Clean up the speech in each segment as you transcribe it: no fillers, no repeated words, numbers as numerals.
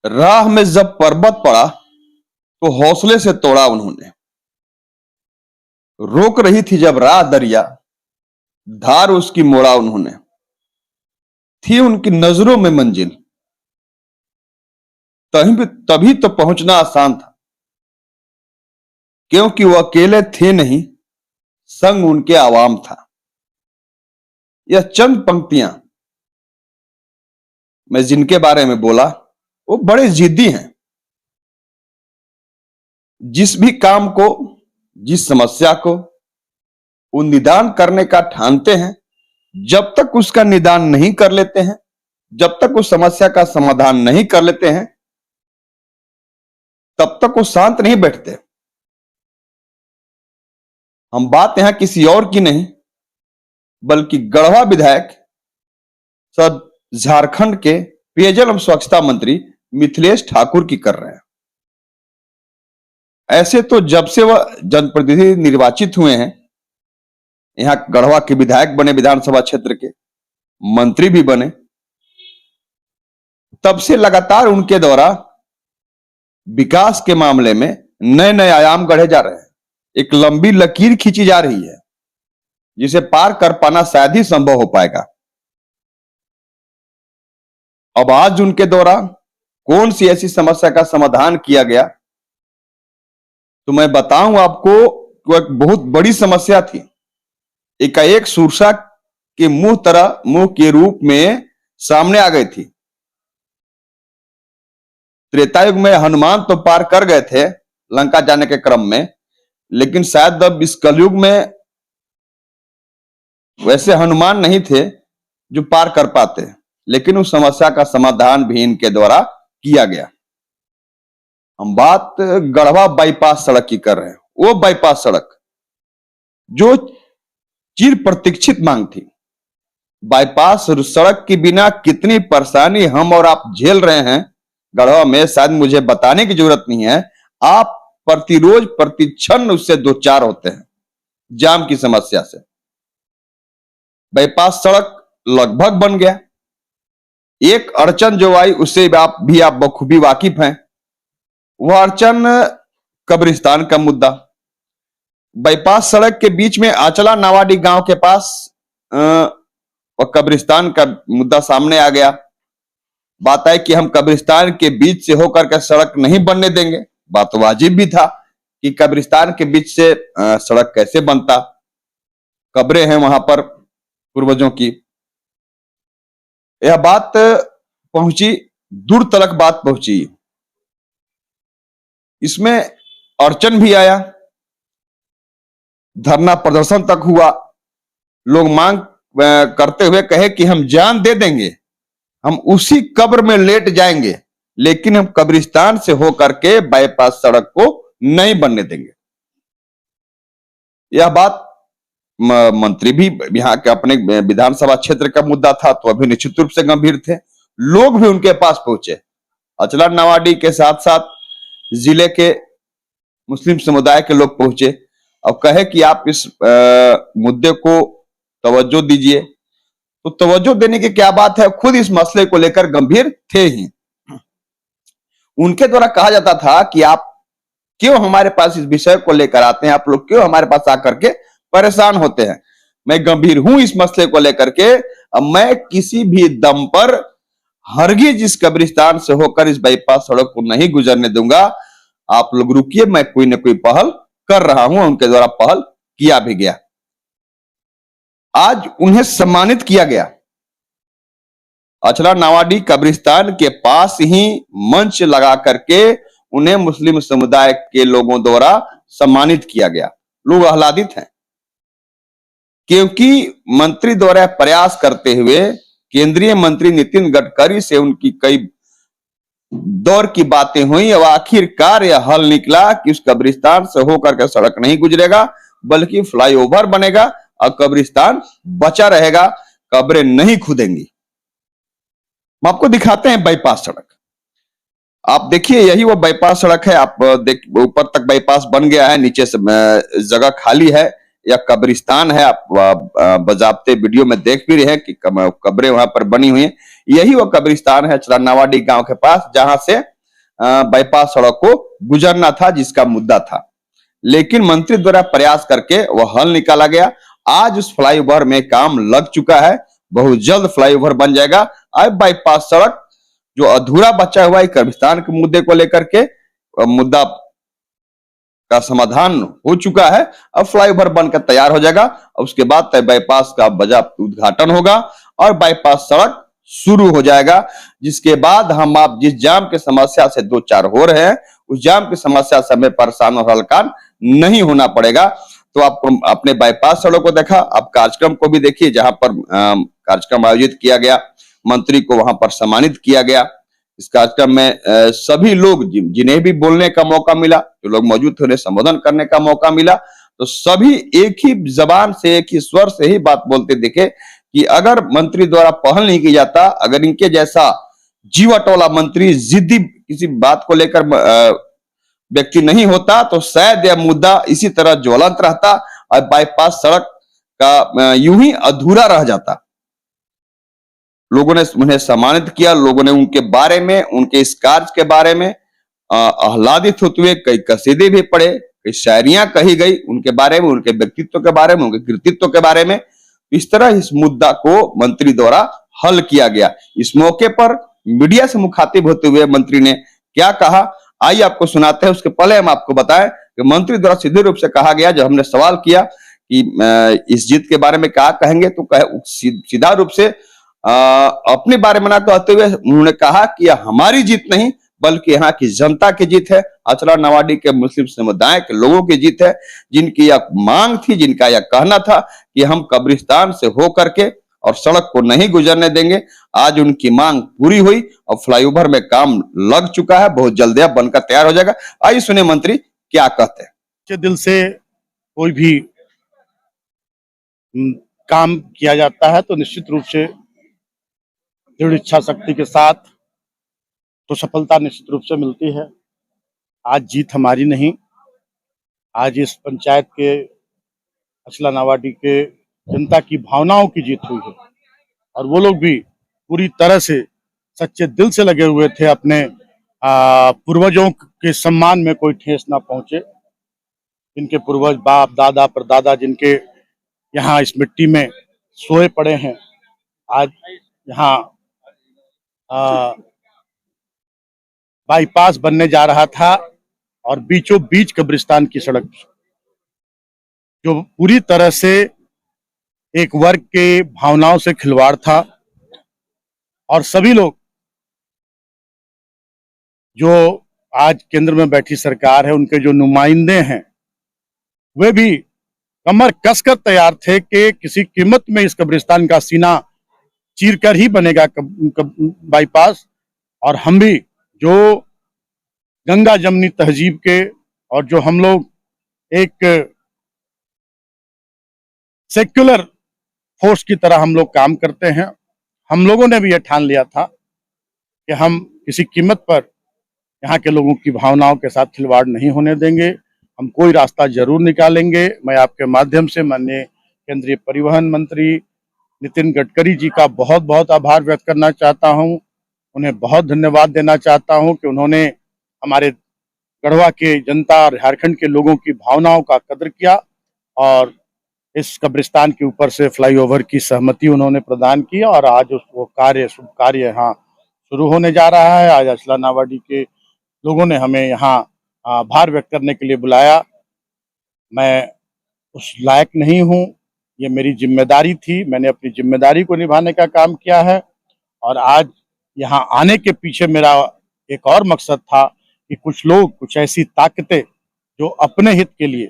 राह में जब पर्वत पड़ा तो हौसले से तोड़ा उन्होंने। रोक रही थी जब राह दरिया, धार उसकी मोड़ा उन्होंने। थी उनकी नजरों में मंजिल, तभी तो पहुंचना आसान था, क्योंकि वो अकेले थे नहीं, संग उनके आवाम था। यह चंद पंक्तियां मैं जिनके बारे में बोला, वो बड़े जिद्दी हैं। जिस भी काम को, जिस समस्या को वो निदान करने का ठानते हैं, जब तक उसका निदान नहीं कर लेते हैं, जब तक उस समस्या का समाधान नहीं कर लेते हैं, तब तक वो शांत नहीं बैठते। हम बात यहां किसी और की नहीं, बल्कि गढ़वा विधायक सर झारखंड के पेयजल एवं स्वच्छता मंत्री मिथिलेश ठाकुर की कर रहे हैं। ऐसे तो जब से वह जनप्रतिनिधि निर्वाचित हुए हैं, यहां गढ़वा के विधायक बने, विधानसभा क्षेत्र के मंत्री भी बने, तब से लगातार उनके द्वारा विकास के मामले में नए नए आयाम गढ़े जा रहे हैं। एक लंबी लकीर खींची जा रही है, जिसे पार कर पाना शायद ही संभव हो पाएगा। अब आज उनके द्वारा कौन सी ऐसी समस्या का समाधान किया गया, तो मैं बताऊं आपको, एक बहुत बड़ी समस्या थी। एकाएक सुरसा के मुंह के रूप में सामने आ गई थी। त्रेता युग में हनुमान तो पार कर गए थे लंका जाने के क्रम में, लेकिन शायद अब इस कलयुग में वैसे हनुमान नहीं थे जो पार कर पाते, लेकिन उस समस्या का समाधान भी इनके द्वारा किया गया। हम बात गढ़वा बाईपास सड़क की कर रहे हैं। वो बाईपास सड़क जो चिर प्रतीक्षित मांग थी। बाईपास सड़क के बिना कितनी परेशानी हम और आप झेल रहे हैं गढ़वा में, शायद मुझे बताने की जरूरत नहीं है। आप प्रतिरोज प्रतिक्षण उससे दो चार होते हैं, जाम की समस्या से। बाईपास सड़क लगभग बन गया। एक अड़चन जो आई उससे आप बखूबी वाकिफ हैं, वह अड़चन कब्रिस्तान का मुद्दा। बाईपास सड़क के बीच में आंचला नावाडी गांव के पास और कब्रिस्तान का मुद्दा सामने आ गया। बात है कि हम कब्रिस्तान के बीच से होकर के सड़क नहीं बनने देंगे। बात वाजिब भी था कि कब्रिस्तान के बीच से सड़क कैसे बनता, कब्रें हैं वहां पर पूर्वजों की। यह बात पहुंची, दूर तलक बात पहुंची। इसमें अड़चन भी आया, धरना प्रदर्शन तक हुआ। लोग मांग करते हुए कहे कि हम जान दे देंगे, हम उसी कब्र में लेट जाएंगे, लेकिन हम कब्रिस्तान से होकर के बाईपास सड़क को नहीं बनने देंगे। यह बात मंत्री भी यहाँ के अपने विधानसभा क्षेत्र का मुद्दा था, तो अभी निश्चित रूप से गंभीर थे। लोग भी उनके पास पहुंचे। अचला नावाडी के साथ साथ जिले के मुस्लिम समुदाय के लोग पहुंचे और कहे कि आप इस मुद्दे को तवज्जो दीजिए। तो तवज्जो देने की क्या बात है, खुद इस मसले को लेकर गंभीर थे ही। उनके द्वारा कहा जाता था कि आप क्यों हमारे पास इस विषय को लेकर आते हैं, आप लोग क्यों हमारे पास आकर के परेशान होते हैं। मैं गंभीर हूं इस मसले को लेकर के। अब मैं किसी भी दम पर हरगिज इस कब्रिस्तान से होकर इस बाईपास सड़क को नहीं गुजरने दूंगा। आप लोग रुकिए, मैं कोई ना कोई पहल कर रहा हूं। उनके द्वारा पहल किया भी गया। आज उन्हें सम्मानित किया गया। अचला नावाडी कब्रिस्तान के पास ही मंच लगा करके उन्हें मुस्लिम समुदाय के लोगों द्वारा सम्मानित किया गया। लोग आह्लादित हैं, क्योंकि मंत्री द्वारा प्रयास करते हुए केंद्रीय मंत्री नितिन गडकरी से उनकी कई दौर की बातें हुई और आखिरकार यह हल निकला कि उस कब्रिस्तान से होकर के सड़क नहीं गुजरेगा, बल्कि फ्लाईओवर बनेगा और कब्रिस्तान बचा रहेगा, कब्रें नहीं खुदेंगी। हम आपको दिखाते हैं बाईपास सड़क। आप देखिए, यही वो बाईपास सड़क है। आप ऊपर तक बाईपास बन गया है, नीचे से जगह खाली है। या कब्रिस्तान है। आप बजाबते वीडियो में देख भी रहे हैं कि कब्रें वहां पर बनी हुई हैं। यही वो कब्रिस्तान है चलानावाडी गांव के पास, जहां से बाईपास सड़क को गुजरना था, जिसका मुद्दा था। लेकिन मंत्री द्वारा प्रयास करके वह हल निकाला गया। आज उस फ्लाईओवर में काम लग चुका है, बहुत जल्द फ्लाईओवर बन जाएगा। अब बाईपास सड़क जो अधूरा बचा हुआ है कब्रिस्तान के मुद्दे को लेकर के, मुद्दा का समाधान हो चुका है। अब फ्लाईओवर बनकर तैयार हो जाएगा। उसके बाद बाईपास का बाजाबता उद्घाटन होगा और बाईपास सड़क शुरू हो जाएगा, जिसके बाद हम आप जिस जाम की समस्या से दो चार हो रहे हैं, उस जाम की समस्या से हमें परेशान और हलकान नहीं होना पड़ेगा। तो आपको अपने बाईपास सड़क को देखा, आप कार्यक्रम को भी देखिए, जहां पर कार्यक्रम आयोजित किया गया, मंत्री को वहां पर सम्मानित किया गया। इस कार्यक्रम में सभी लोग जिन्हें भी बोलने का मौका मिला, जो लोग मौजूद थे, उन्हें संबोधन करने का मौका मिला, तो सभी एक ही जबान से, एक ही स्वर से ही बात बोलते दिखे कि अगर मंत्री द्वारा पहल नहीं की जाता, अगर इनके जैसा जीवटोला मंत्री जिद्दी किसी बात को लेकर व्यक्ति नहीं होता, तो शायद यह मुद्दा इसी तरह ज्वलंत रहता और बाईपास सड़क का यूं ही अधूरा रह जाता। लोगों ने उन्हें सम्मानित किया, लोगों ने उनके बारे में, उनके इस कार्य के बारे में आह्लादित होते हुए कई कसीदे भी पढ़े, कई शायरियां कही गई उनके बारे में, उनके व्यक्तित्व के बारे में, उनके कृतित्व के बारे में। इस तरह इस मुद्दा को मंत्री द्वारा हल किया गया। इस मौके पर मीडिया से मुखातिब होते हुए मंत्री ने क्या कहा, आइए आपको सुनाते हैं। उसके पहले हम आपको बताएं कि मंत्री द्वारा सीधे रूप से कहा गया, जब हमने सवाल किया कि इस जीत के बारे में क्या कहेंगे, तो सीधा रूप से अपने बारे में ना कहते हुए उन्होंने कहा कि यह हमारी जीत नहीं, बल्कि यहाँ की जनता की जीत है, अचला नवाडी के मुस्लिम समुदाय के लोगों की जीत है, जिनकी यह मांग थी, जिनका यह कहना था कि हम कब्रिस्तान से होकर के और सड़क को नहीं गुजरने देंगे। आज उनकी मांग पूरी हुई और फ्लाईओवर में काम लग चुका है, बहुत जल्द यह बनकर तैयार हो जाएगा। आइए सुने मंत्री क्या कहते हैं। दिल से कोई भी काम किया जाता है तो निश्चित रूप से दृढ़ इच्छा शक्ति के साथ तो सफलता निश्चित रूप से मिलती है। आज जीत हमारी नहीं, आज इस पंचायत के अचला नावाडी के जनता की भावनाओं की जीत हुई है और वो लोग भी पूरी तरह से सच्चे दिल से लगे हुए थे अपने पूर्वजों के सम्मान में कोई ठेस ना पहुंचे। जिनके पूर्वज बाप दादा परदादा जिनके यहाँ इस मिट्टी में सोए पड़े हैं, आज यहाँ बाईपास बनने जा रहा था और बीचों बीच कब्रिस्तान की सड़क जो पूरी तरह से एक वर्ग के भावनाओं से खिलवाड़ था और सभी लोग जो आज केंद्र में बैठी सरकार है, उनके जो नुमाइंदे हैं, वे भी कमर कसकर तैयार थे कि किसी कीमत में इस कब्रिस्तान का सीना चीरकर ही बनेगा बाईपास। और हम भी जो गंगा जमनी तहजीब के और जो हम लोग एक सेक्युलर फोर्स की तरह हम लोग काम करते हैं, हम लोगों ने भी यह ठान लिया था कि हम किसी कीमत पर यहाँ के लोगों की भावनाओं के साथ खिलवाड़ नहीं होने देंगे। हम कोई रास्ता जरूर निकालेंगे। मैं आपके माध्यम से माननीय केंद्रीय परिवहन मंत्री नितिन गडकरी जी का बहुत बहुत आभार व्यक्त करना चाहता हूँ। उन्हें बहुत धन्यवाद देना चाहता हूँ कि उन्होंने हमारे गढ़वा के जनता और झारखंड के लोगों की भावनाओं का कदर किया और इस कब्रिस्तान के ऊपर से फ्लाईओवर की सहमति उन्होंने प्रदान की और आज वो कार्य शुभ कार्य यहाँ शुरू होने जा रहा है। आज अचला नावाडी के लोगों ने हमें यहाँ आभार व्यक्त करने के लिए बुलाया। मैं उस लायक नहीं हूँ, ये मेरी जिम्मेदारी थी, मैंने अपनी जिम्मेदारी को निभाने का काम किया है और आज यहाँ आने के पीछे मेरा एक और मकसद था कि कुछ लोग, कुछ ऐसी ताकतें जो अपने हित के लिए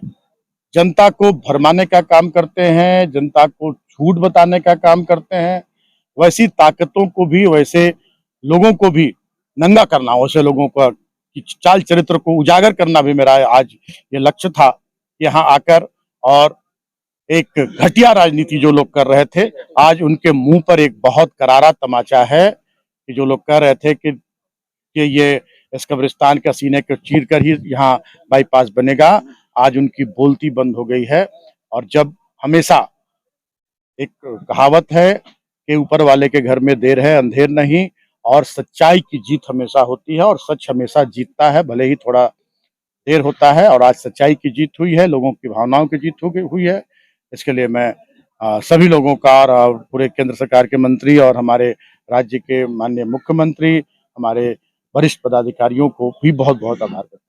जनता को भरमाने का काम करते हैं, जनता को झूठ बताने का काम करते हैं, वैसी ताकतों को भी, वैसे लोगों को भी नंगा करना, वैसे लोगों का चाल चरित्र को उजागर करना भी मेरा आज ये लक्ष्य था। यहाँ आकर और एक घटिया राजनीति जो लोग कर रहे थे, आज उनके मुंह पर एक बहुत करारा तमाचा है कि जो लोग कह रहे थे कि ये इस कब्रिस्तान का सीने को चीर कर ही यहाँ बाईपास बनेगा, आज उनकी बोलती बंद हो गई है और जब हमेशा एक कहावत है कि ऊपर वाले के घर में देर है अंधेर नहीं, और सच्चाई की जीत हमेशा होती है और सच हमेशा जीतता है, भले ही थोड़ा देर होता है। और आज सच्चाई की जीत हुई है, लोगों की भावनाओं की जीत हुई है। इसके लिए मैं सभी लोगों का और पूरे केंद्र सरकार के मंत्री और हमारे राज्य के माननीय मुख्यमंत्री, हमारे वरिष्ठ पदाधिकारियों को भी बहुत बहुत आभार करता हूं।